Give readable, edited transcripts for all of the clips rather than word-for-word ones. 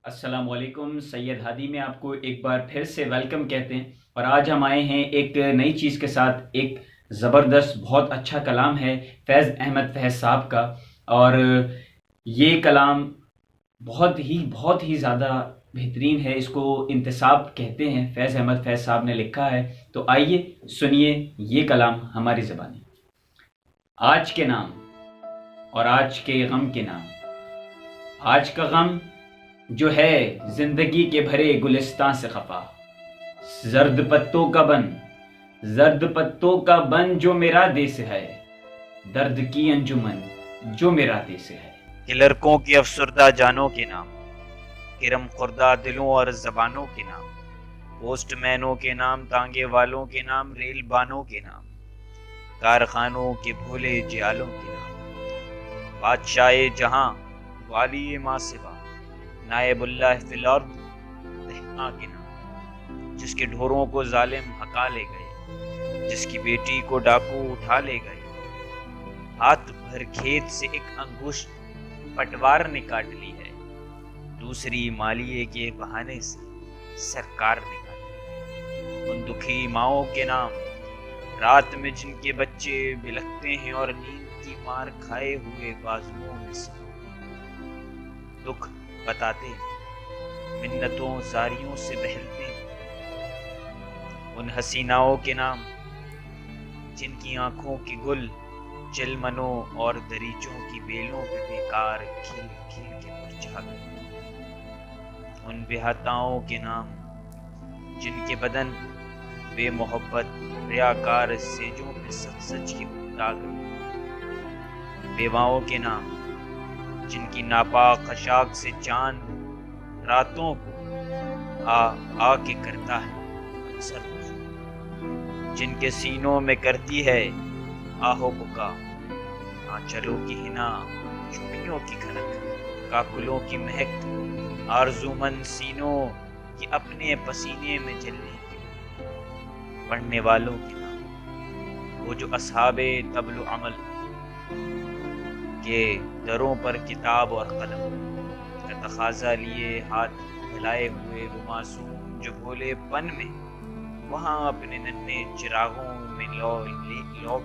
السلام علیکم، سید ہادی میں آپ کو ایک بار پھر سے ویلکم کہتے ہیں، اور آج ہم آئے ہیں ایک نئی چیز کے ساتھ۔ ایک زبردست بہت اچھا کلام ہے فیض احمد فیض صاحب کا، اور یہ کلام بہت ہی زیادہ بہترین ہے۔ اس کو انتصاب کہتے ہیں، فیض احمد فیض صاحب نے لکھا ہے۔ تو آئیے سنیے یہ کلام ہماری زبانی۔ آج کے نام اور آج کے غم کے نام۔ آج کا غم جو ہے زندگی کے بھرے گلستاں سے خفا، زرد پتوں کا بن جو میرا دیس ہے، درد کی انجمن جو میرا دیس ہے۔ کہ لڑکوں کی افسردہ جانوں کے نام، کرم خوردہ دلوں اور زبانوں کے نام، پوسٹ مینوں کے نام، تانگے والوں کے نام، ریل بانوں کے نام، کارخانوں کے بھولے جیالوں کے نام، بادشاہ جہاں والی ماں سوا، نائب اللہ فی الارض رحماں کے نام، جس کے ڈھوروں کو ظالم ہکا لے گئے، جس کی بیٹی کو ڈاکو اٹھا لے گئے، ہاتھ بھر کھیت سے ایک انگشت پٹوار نے کاٹ لی ہے، دوسری مالیے کے بہانے سے سرکار نے کاٹ لی۔ ان دکھی ماؤں کے نام، رات میں جن کے بچے بلکتے ہیں اور نیند کی مار کھائے ہوئے بازوؤں میں سے دکھ بتاتے ہیں، منتوں زاریوں سے بہلتے ہیں۔ ان حسیناؤں کے نام، جن کی آنکھوں کے گل چلمنوں اور دریچوں کی بیلوں پہ بیکار کھل کھل کے مرجھا گئے۔ ان بیہتاؤں کے نام، جن کے بدن بے محبت ریاکار سیجوں پہ سچ سچ کے اکتا گئے۔ بیواؤں کے نام، جن کی ناپاک خشاک سے چاند راتوں کو آ کے کرتا ہے اکثر رجوع، جن کے سینوں میں کرتی ہے آہو بکا آنچلوں کی حنا، چوڑیوں کی کھنک، کاکلوں کی مہک، آرزومند سینوں کی اپنے پسینے میں جلنے کی۔ پڑھنے والوں کے نام، وہ جو اصحاب طبل و عمل کے دروں پر کتاب اور قلم کا تقاضا لیے ہاتھ پھیلائے ہوئے، وہ معصوم جو بھولے پن میں وہاں اپنے ننھے چراغوں میں لو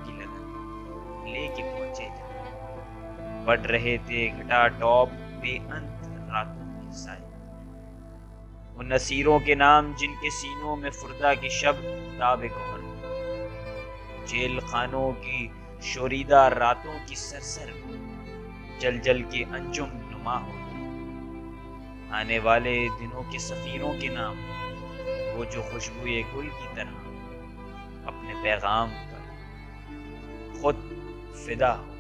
کی لگن لے کے پہنچے جا، پڑھ رہے تھے گھٹا ٹاپ بے انت راتوں کے سائے۔ ان نصیروں کے نام، جن کے سینوں میں فردہ کی شب تاب گوہر، جیل خانوں کی شوریدہ راتوں کی سرسر جل جل کے انجم نما ہو گئے۔ آنے والے دنوں کے سفیروں کے نام، وہ جو خوشبوئے گل کی طرح اپنے پیغام پر خود فدا ہو